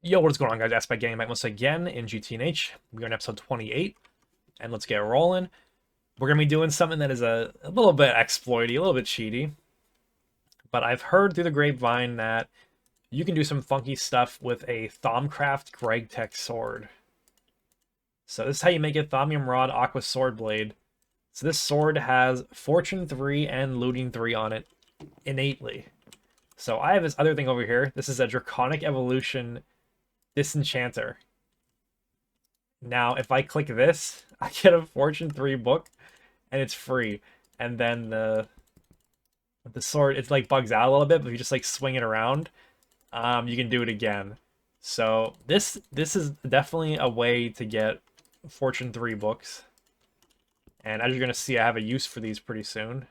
Yo, what is going on, guys? Aspect Gang back once again in GTNH. We're on episode 28, and let's get rolling. We're going to be doing something that is a little bit exploity, a little bit cheaty, but I've heard through the grapevine that you can do some funky stuff with a Thaumcraft Gregtech sword. So this is how you make it: Thaumium Rod, Aqua Sword Blade. So this sword has Fortune 3 and Looting 3 on it innately. So I have this other thing over here. This is a Draconic Evolution Disenchanter. Now, if I click this, I get a Fortune 3 book, and it's free. And then the sword, it's like bugs out a little bit, but if you just like swing it around, you can do it again. So this is definitely a way to get Fortune 3 books. And as you're gonna see, I have a use for these pretty soon.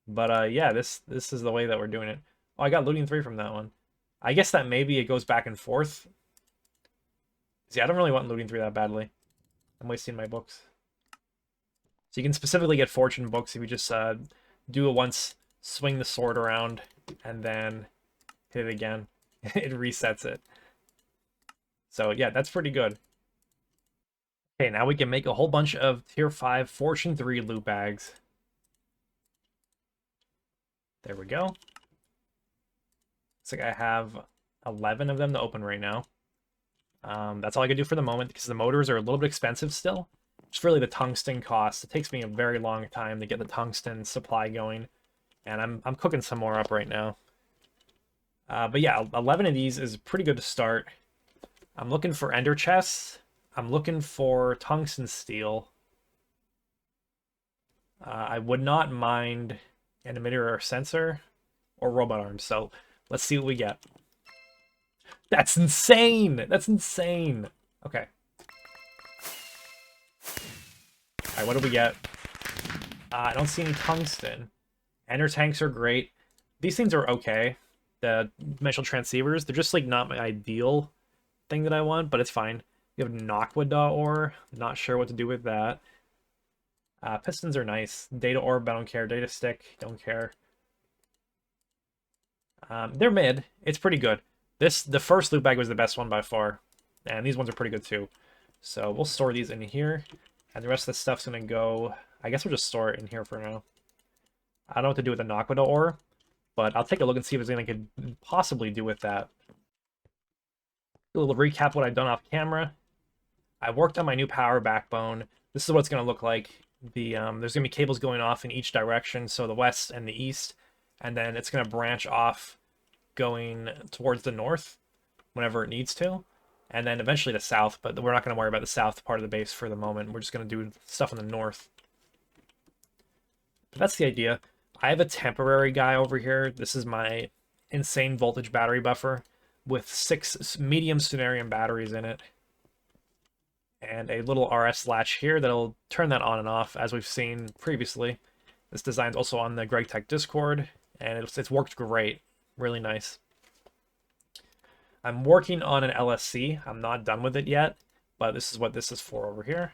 But yeah, this is the way that we're doing it. Oh, I got Looting 3 from that one. I guess that maybe it goes back and forth. See, I don't really want Looting 3 that badly. I'm wasting my books. So you can specifically get Fortune books if you just do it once, swing the sword around, and then hit it again. It resets it. So yeah, that's pretty good. Okay, now we can make a whole bunch of Tier 5 Fortune 3 loot bags. There we go. Looks like I have 11 of them to open right now. That's all I can do for the moment because the motors are a little bit expensive still. It's really the tungsten cost. It takes me a very long time to get the tungsten supply going, and I'm cooking some more up right now. But yeah, 11 of these is pretty good to start. I'm looking for ender chests. I'm looking for tungsten steel. I would not mind an emitter or sensor or robot arms. So let's see what we get. That's insane! That's insane! Okay. Alright, what do we get? I don't see any tungsten. Ender tanks are great. These things are okay. The dimensional transceivers, they're just like not my ideal thing that I want, but it's fine. We have Knockwood ore. Not sure what to do with that. Pistons are nice. Data orb, I don't care. Data stick, don't care. They're mid. It's pretty good. The first loot bag was the best one by far, and these ones are pretty good too. So we'll store these in here, and the rest of the stuff's gonna go. I guess we'll just store it in here for now. I don't know what to do with the Knockwood ore, but I'll take a look and see if there's anything I could possibly do with that. A little recap what I've done off camera. I worked on my new power backbone. This is what it's gonna look like. There's gonna be cables going off in each direction, so the west and the east, and then it's gonna branch off going towards the north whenever it needs to, and then eventually the south, but we're not going to worry about the south part of the base for the moment. We're just going to do stuff in the north. But that's the idea. I have a temporary guy over here. This is my insane voltage battery buffer with 6 medium Cenarium batteries in it, and a little RS latch here that'll turn that on and off as we've seen previously. This design's also on the Gregtech Discord, and it's worked great. Really nice. I'm working on an LSC. I'm not done with it yet, but this is what this is for over here.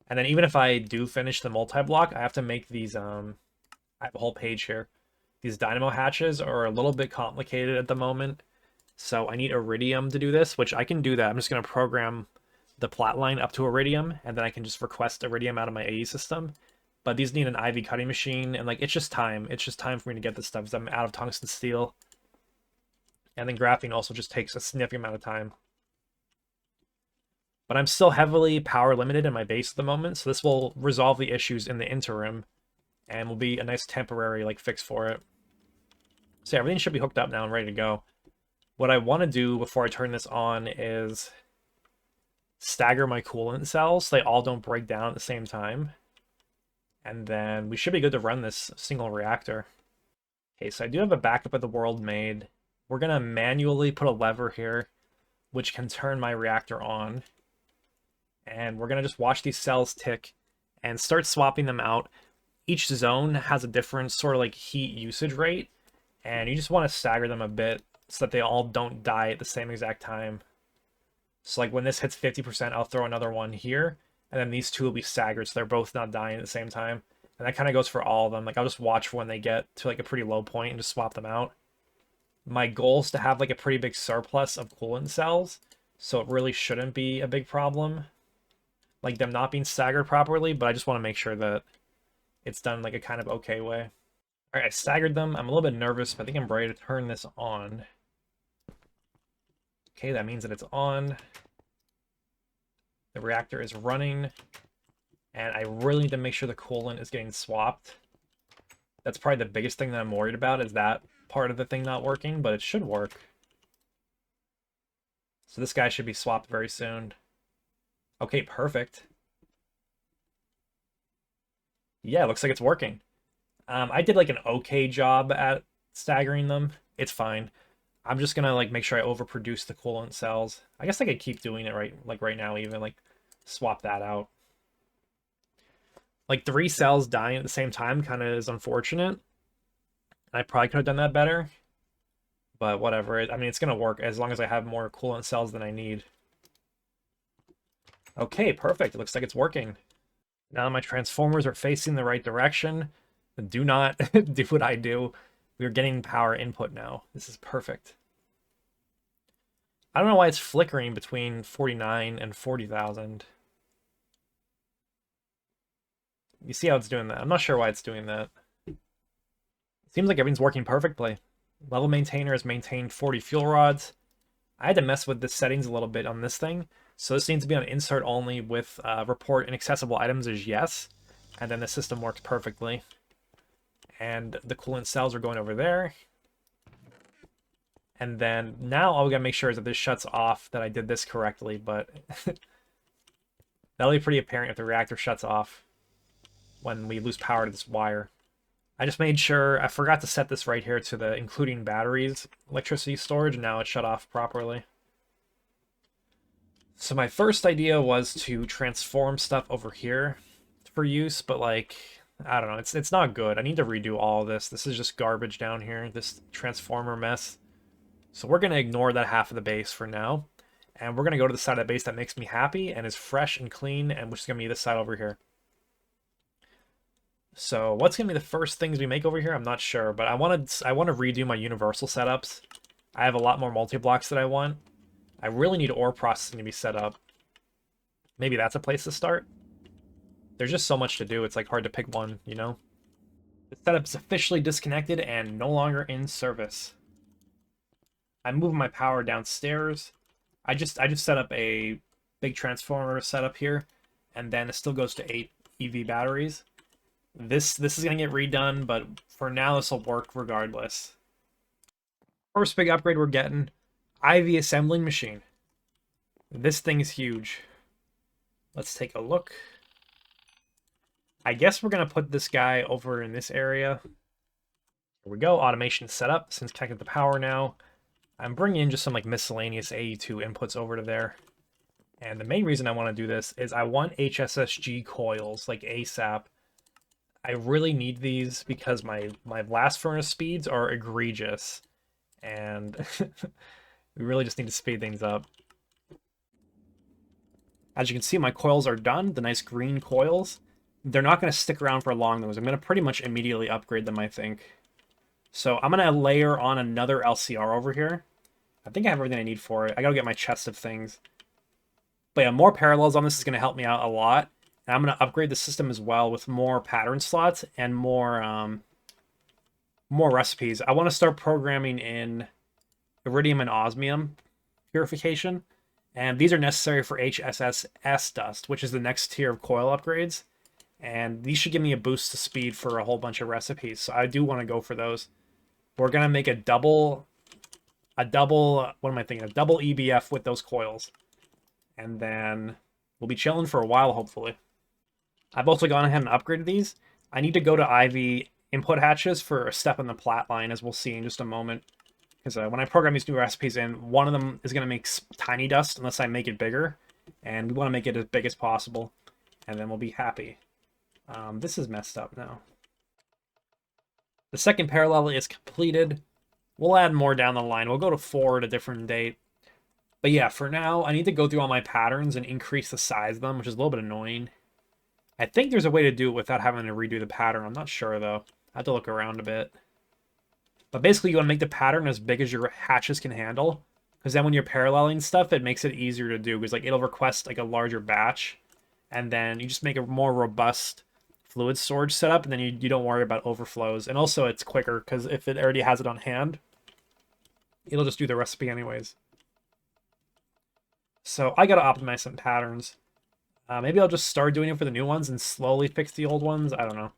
And then even if I do finish the multi-block, I have to make these, I have a whole page here. These dynamo hatches are a little bit complicated at the moment, so I need iridium to do this, which I can do that. I'm just going to program the Platline up to iridium, and then I can just request iridium out of my AE system. But these need an IV cutting machine, and like it's just time. It's just time for me to get this stuff because I'm out of tungsten steel. And then graphene also just takes a significant amount of time. But I'm still heavily power limited in my base at the moment, so this will resolve the issues in the interim and will be a nice temporary like fix for it. So yeah, everything should be hooked up now and ready to go. What I want to do before I turn this on is stagger my coolant cells so they all don't break down at the same time. And then we should be good to run this single reactor. Okay, so I do have a backup of the world made. We're going to manually put a lever here, which can turn my reactor on. And we're going to just watch these cells tick and start swapping them out. Each zone has a different sort of like heat usage rate, and you just want to stagger them a bit so that they all don't die at the same exact time. So like when this hits 50%, I'll throw another one here. And then these two will be staggered, so they're both not dying at the same time. And that kind of goes for all of them. Like, I'll just watch for when they get to, like, a pretty low point and just swap them out. My goal is to have like a pretty big surplus of coolant cells, so it really shouldn't be a big problem, like them not being staggered properly, but I just want to make sure that it's done like a kind of okay way. All right, I staggered them. I'm a little bit nervous, but I think I'm ready to turn this on. Okay, that means that it's on. The reactor is running, and I really need to make sure the coolant is getting swapped. That's probably the biggest thing that I'm worried about, is that part of the thing not working, but it should work. So this guy should be swapped very soon. Okay, perfect. Yeah, it looks like it's working. I did like an okay job at staggering them. It's fine. I'm just gonna like make sure I overproduce the coolant cells. I guess I could keep doing it right now even, like swap that out. Like 3 cells dying at the same time kind of is unfortunate. I probably could have done that better. But whatever. I mean, it's gonna work as long as I have more coolant cells than I need. Okay, perfect. It looks like it's working. Now my transformers are facing the right direction. Do not do what I do. We're getting power input now. This is perfect. I don't know why it's flickering between 49 and 40,000. You see how it's doing that? I'm not sure why it's doing that. It seems like everything's working perfectly. Level maintainer has maintained 40 fuel rods. I had to mess with the settings a little bit on this thing. So this needs to be on insert only with report inaccessible items is yes. And then the system works perfectly. And the coolant cells are going over there. And then now all we gotta make sure is that this shuts off, that I did this correctly, but that'll be pretty apparent if the reactor shuts off when we lose power to this wire. I just made sure, I forgot to set this right here to the including batteries electricity storage, and now it shut off properly. So my first idea was to transform stuff over here for use, but like, I don't know, it's not good. I need to redo all of this. This is just garbage down here, this transformer mess. So we're going to ignore that half of the base for now, and we're going to go to the side of the base that makes me happy and is fresh and clean, and which is going to be this side over here. So what's going to be the first things we make over here? I'm not sure, but I want to redo my universal setups. I have a lot more multi-blocks that I want. I really need ore processing to be set up. Maybe that's a place to start. There's just so much to do, it's like hard to pick one, you know? The setup is officially disconnected and no longer in service. I'm moving my power downstairs. I just set up a big transformer setup here, and then it still goes to 8 EV batteries. This is gonna get redone, but for now this will work regardless. First big upgrade we're getting, IV assembling machine. This thing is huge. Let's take a look. I guess we're gonna put this guy over in this area. Here we go, automation set up. Since connected the power now, I'm bringing in just some like miscellaneous AE2 inputs over to there. And the main reason I want to do this is I want HSSG coils like ASAP. I really need these because my blast furnace speeds are egregious, and we really just need to speed things up. As you can see, my coils are done, the nice green coils. They're not going to stick around for long, though. I'm going to pretty much immediately upgrade them, I think. So I'm going to layer on another LCR over here. I think I have everything I need for it. I got to get my chest of things. But yeah, more parallels on this is going to help me out a lot. And I'm going to upgrade the system as well with more pattern slots and more recipes. I want to start programming in iridium and osmium purification. And these are necessary for HSS dust, which is the next tier of coil upgrades. And these should give me a boost to speed for a whole bunch of recipes. So I do want to go for those. We're going to make a double, what am I thinking? A double EBF with those coils. And then we'll be chilling for a while, hopefully. I've also gone ahead and upgraded these. I need to go to IV input hatches for a step in the Platline, as we'll see in just a moment. Because when I program these new recipes in, one of them is going to make tiny dust unless I make it bigger. And we want to make it as big as possible. And then we'll be happy. This is messed up now. The second parallel is completed. We'll add more down the line. We'll go to 4 at a different date. But yeah, for now, I need to go through all my patterns and increase the size of them, which is a little bit annoying. I think there's a way to do it without having to redo the pattern. I'm not sure, though. I have to look around a bit. But basically, you want to make the pattern as big as your hatches can handle, because then when you're paralleling stuff, it makes it easier to do, because like it'll request like a larger batch, and then you just make a more robust fluid storage setup, and then you don't worry about overflows. And also, it's quicker, because if it already has it on hand, it'll just do the recipe anyways. So I gotta optimize some patterns. Maybe I'll just start doing it for the new ones and slowly fix the old ones. I don't know.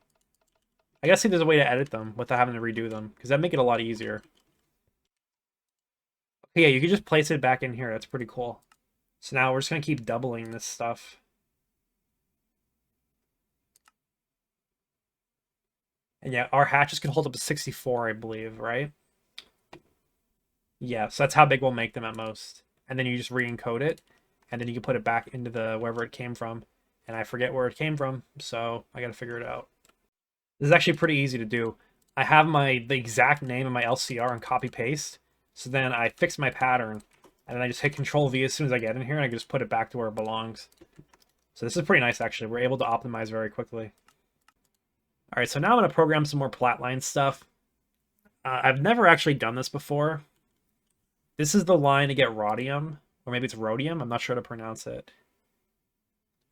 I guess there's a way to edit them without having to redo them, because that'd make it a lot easier. Okay, yeah, you can just place it back in here. That's pretty cool. So now we're just going to keep doubling this stuff. And yeah, our hatches can hold up to 64, I believe, right? Yeah, so that's how big we'll make them at most. And then you just re-encode it, and then you can put it back into the wherever it came from. And I forget where it came from, so I got to figure it out. This is actually pretty easy to do. I have the exact name of my LCR and copy paste. So then I fix my pattern, and then I just hit Control V as soon as I get in here, and I can just put it back to where it belongs. So this is pretty nice, actually. We're able to optimize very quickly. All right, so now I'm going to program some more Platline stuff. I've never actually done this before. This is the line to get rhodium, or maybe it's rhodium. I'm not sure how to pronounce it.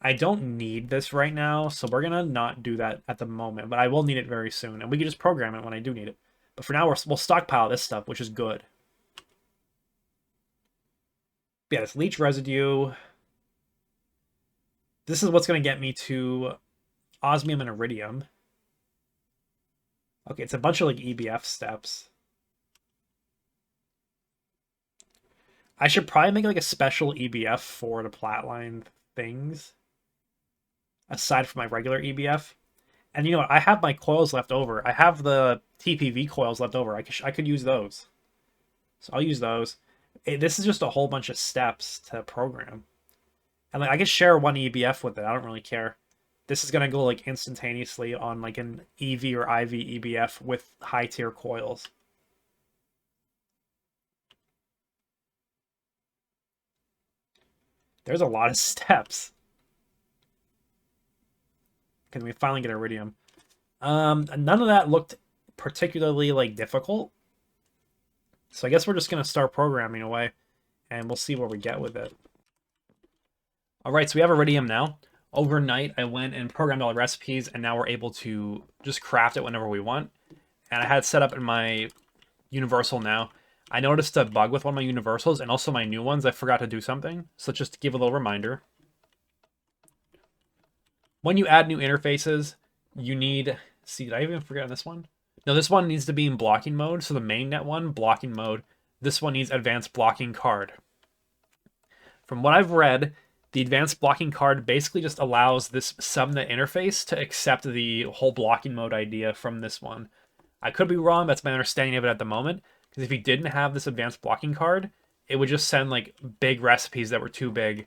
I don't need this right now, so we're going to not do that at the moment, but I will need it very soon, and we can just program it when I do need it. But for now, we'll stockpile this stuff, which is good. Yeah, this leech residue. This is what's going to get me to osmium and iridium. Okay, it's a bunch of like EBF steps. I should probably make like a special EBF for the Platline things, aside from my regular EBF. And you know what? I have my coils left over. I have the TPV coils left over. I could use those. So I'll use those. This is just a whole bunch of steps to program. And like I could share one EBF with it. I don't really care. This is gonna go like instantaneously on like an EV or IV EBF with high tier coils. There's a lot of steps. Can we finally get iridium? None of that looked particularly like difficult. So I guess we're just gonna start programming away, and we'll see where we get with it. All right, so we have iridium now. Overnight, I went and programmed all the recipes, and now we're able to just craft it whenever we want. And I had it set up in my universal now. I noticed a bug with one of my universals, and also my new ones. I forgot to do something, so just to give a little reminder. When you add new interfaces, you need... See, did I even forget on this one? No, this one needs to be in blocking mode. So the mainnet one, blocking mode. This one needs advanced blocking card. From what I've read, the advanced blocking card basically just allows this subnet interface to accept the whole blocking mode idea from this one. I could be wrong, that's my understanding of it at the moment. Because if you didn't have this advanced blocking card, it would just send like big recipes that were too big.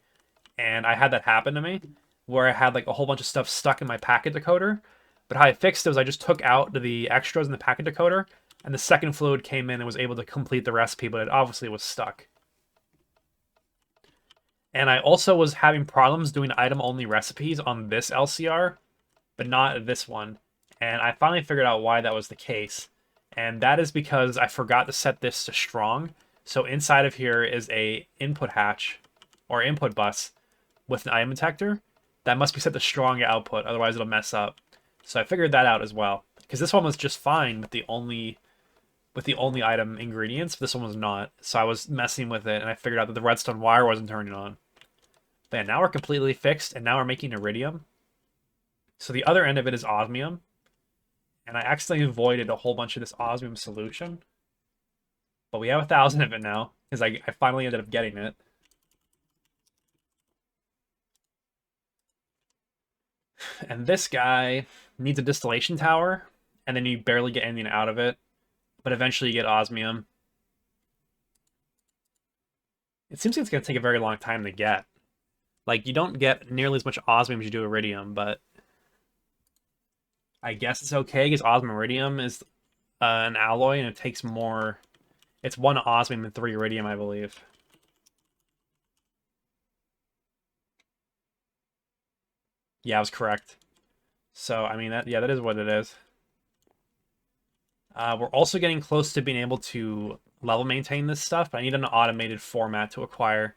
And I had that happen to me, where I had like a whole bunch of stuff stuck in my packet decoder. But how I fixed it was I just took out the extras in the packet decoder, and the second fluid came in and was able to complete the recipe, but it obviously was stuck. And I also was having problems doing item-only recipes on this LCR, but not this one. And I finally figured out why that was the case. And that is because I forgot to set this to strong. So inside of here is a input hatch, or input bus, with an item detector. That must be set to strong output, otherwise it'll mess up. So I figured that out as well. Because this one was just fine with the only item ingredients, but this one was not. So I was messing with it, and I figured out that the redstone wire wasn't turning on. But yeah, now we're completely fixed, and now we're making iridium. So the other end of it is osmium. And I accidentally voided a whole bunch of this osmium solution. But we have 1,000 of it now, because I finally ended up getting it. And this guy needs a distillation tower, and then you barely get anything out of it. But eventually you get osmium. It seems like it's going to take a very long time to get. Like, you don't get nearly as much osmium as you do iridium, but I guess it's okay, because osmium iridium is an alloy, and it takes more... It's 1 osmium and 3 iridium, I believe. Yeah, I was correct. So, I mean, that is what it is. We're also getting close to being able to level maintain this stuff, but I need an automated format to acquire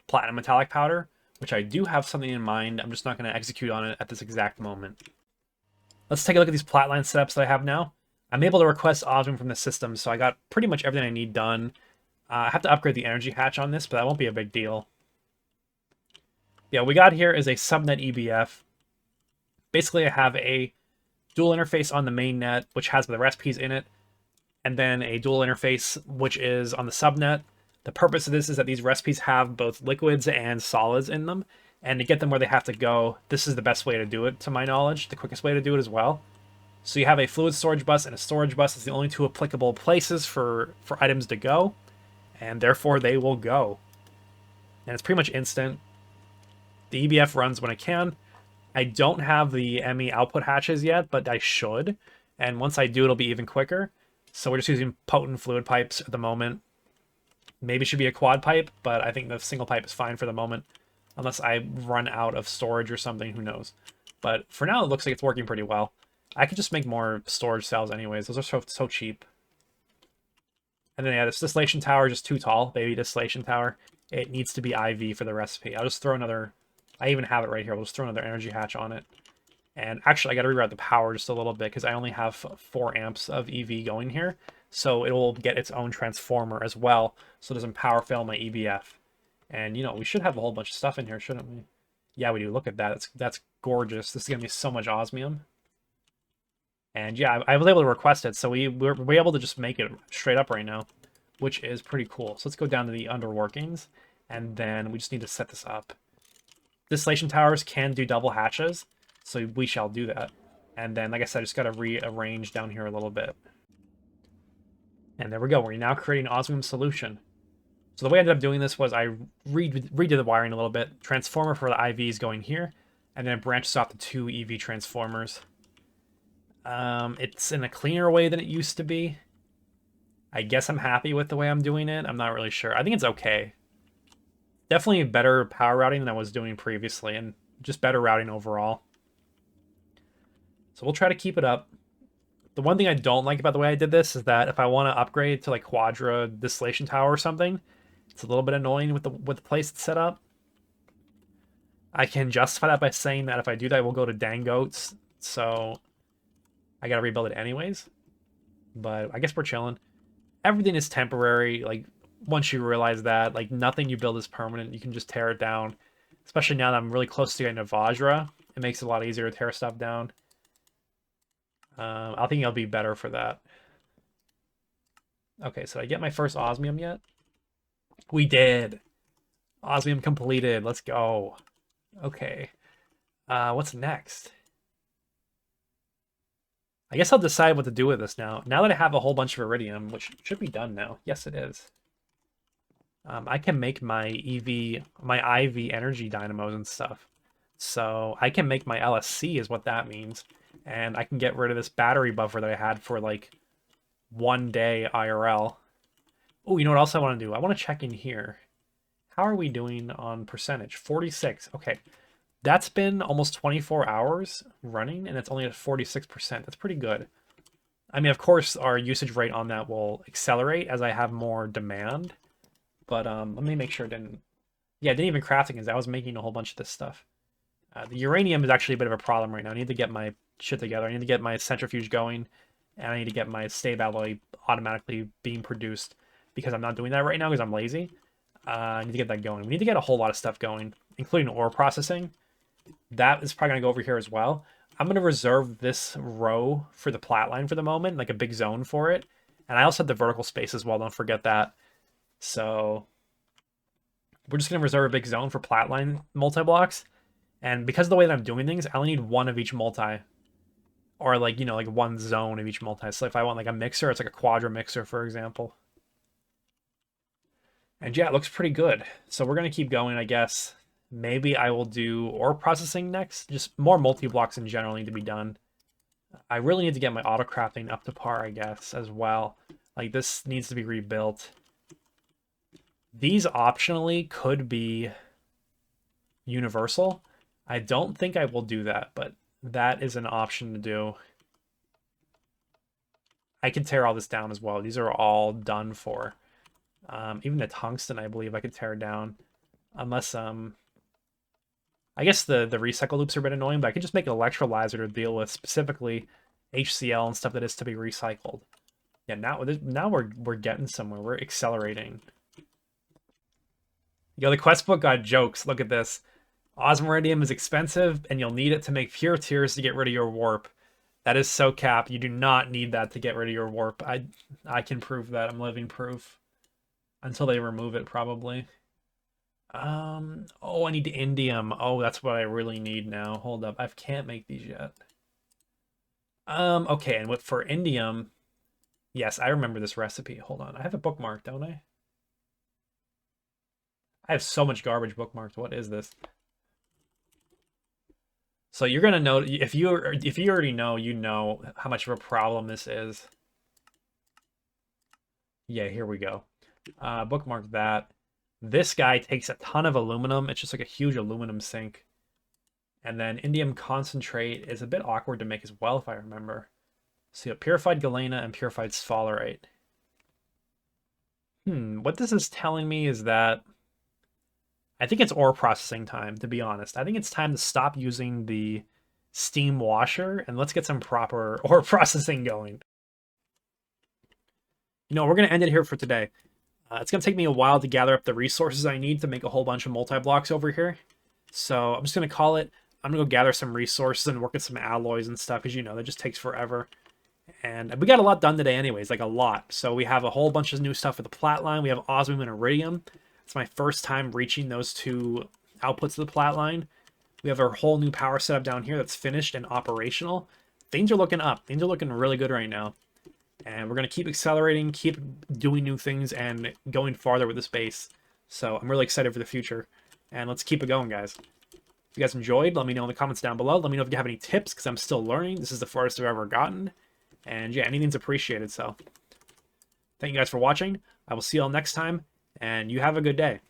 platinum metallic powder, which I do have something in mind. I'm just not going to execute on it at this exact moment. Let's take a look at these Platline setups that I have now. I'm able to request osmium from the system, so I got pretty much everything I need done. I have to upgrade the energy hatch on this, but that won't be a big deal. Yeah, what we got here is a subnet EBF. Basically, I have a dual interface on the main net, which has the recipes in it, and then a dual interface, which is on the subnet. The purpose of this is that these recipes have both liquids and solids in them, and to get them where they have to go, this is the best way to do it, to my knowledge, the quickest way to do it as well. So you have a fluid storage bus and a storage bus. It's the only two applicable places for items to go, and therefore they will go. And it's pretty much instant. The EBF runs when I can. I don't have the ME output hatches yet, but I should. And once I do, it'll be even quicker. So we're just using potent fluid pipes at the moment. Maybe it should be a quad pipe, but I think the single pipe is fine for the moment. Unless I run out of storage or something, who knows. But for now, it looks like it's working pretty well. I could just make more storage cells anyways. Those are so cheap. And then, yeah, this distillation tower is just too tall. Baby distillation tower. It needs to be IV for the recipe. I'll just throw another... I even have it right here. We'll just throw another energy hatch on it. And actually, I got to reroute the power just a little bit because I only have 4 amps of EV going here. So it will get its own transformer as well, so it doesn't power fail my EBF. And, you know, we should have a whole bunch of stuff in here, shouldn't we? Yeah, we do. Look at that. That's gorgeous. This is going to be so much osmium. And yeah, I was able to request it, so we're able to just make it straight up right now, which is pretty cool. So let's go down to the underworkings, and then we just need to set this up. Distillation towers can do double hatches, so we shall do that. And then, like I said, I just got to rearrange down here a little bit. And there we go. We're now creating osmium solution. So the way I ended up doing this was I redid the wiring a little bit. Transformer for the IVs going here, and then it branches off to 2 EV transformers. It's in a cleaner way than it used to be. I guess I'm happy with the way I'm doing it. I'm not really sure. I think it's okay. Definitely better power routing than I was doing previously, and just better routing overall. So we'll try to keep it up. The one thing I don't like about the way I did this is that if I want to upgrade to like Quadra Distillation Tower or something, it's a little bit annoying with the place it's set up. I can justify that by saying that if I do that, we'll go to Dangotes, so I gotta rebuild it anyways. But I guess we're chilling. Everything is temporary, like, once you realize that, like, nothing you build is permanent. You can just tear it down. Especially now that I'm really close to getting a Vajra. It makes it a lot easier to tear stuff down. I think it'll be better for that. Okay, so did I get my first osmium yet? We did! Osmium completed. Let's go. Okay. What's next? I guess I'll decide what to do with this now. Now that I have a whole bunch of iridium, which should be done now. Yes, it is. I can make my my IV energy dynamos and stuff. So I can make my LSC is what that means. And I can get rid of this battery buffer that I had for like 1 day IRL. Oh, you know what else I want to do? I want to check in here. How are we doing on percentage? 46. Okay. That's been almost 24 hours running, and it's only at 46%. That's pretty good. I mean, of course, our usage rate on that will accelerate as I have more demand. But let me make sure it didn't... Yeah, it didn't even crafting because I was making a whole bunch of this stuff. The uranium is actually a bit of a problem right now. I need to get my shit together. I need to get my centrifuge going, and I need to get my stave alloy automatically being produced because I'm not doing that right now because I'm lazy. I need to get that going. We need to get a whole lot of stuff going, including ore processing. That is probably going to go over here as well. I'm going to reserve this row for the Platline for the moment, like a big zone for it. And I also have the vertical space as well, don't forget that. So we're just going to reserve a big zone for Platline multi-blocks. And because of the way that I'm doing things, I only need 1 of each multi. Or like, you know, like 1 zone of each multi. So if I want like a mixer, it's like a quadra mixer, for example. And yeah, it looks pretty good. So we're going to keep going, I guess. Maybe I will do ore processing next. Just more multi-blocks in general need to be done. I really need to get my auto-crafting up to par, I guess, as well. Like, this needs to be rebuilt. These optionally could be universal. I don't think I will do that, but that is an option to do. I can tear all this down as well. These are all done for. Even the tungsten, I believe I could tear down. Unless, I guess the recycle loops are a bit annoying, but I could just make an electrolyzer to deal with specifically HCl and stuff that is to be recycled. Yeah, now we're getting somewhere. We're accelerating. Yo, the quest book got jokes. Look at this. Osmiridium is expensive, and you'll need it to make pure tears to get rid of your warp. That is so cap. You do not need that to get rid of your warp. I can prove that. I'm living proof. Until they remove it, probably. Oh, I need indium. Oh, that's what I really need now. Hold up. I can't make these yet. Okay, and for indium, yes, I remember this recipe. Hold on. I have a bookmark, don't I? I have so much garbage bookmarked. What is this? So you're gonna know if you already know, you know how much of a problem this is. Yeah, here we go. Bookmark that. This guy takes a ton of aluminum. It's just like a huge aluminum sink. And then indium concentrate is a bit awkward to make as well, if I remember. So you have purified galena and purified sphalerite. What this is telling me is that I think it's ore processing time, to be honest. I think it's time to stop using the steam washer and let's get some proper ore processing going. You know, we're going to end it here for today. It's going to take me a while to gather up the resources I need to make a whole bunch of multi-blocks over here. So I'm just going to call it. I'm going to go gather some resources and work at some alloys and stuff, because, you know, that just takes forever. And we got a lot done today anyways, like a lot. So we have a whole bunch of new stuff with the Platline. We have osmium and iridium. It's my first time reaching those two outputs of the Platline. We have our whole new power setup down here that's finished and operational. Things are looking up. Things are looking really good right now. And we're going to keep accelerating, keep doing new things, and going farther with this base. So I'm really excited for the future. And let's keep it going, guys. If you guys enjoyed, let me know in the comments down below. Let me know if you have any tips, because I'm still learning. This is the farthest I've ever gotten. And yeah, anything's appreciated. So thank you guys for watching. I will see you all next time, and you have a good day.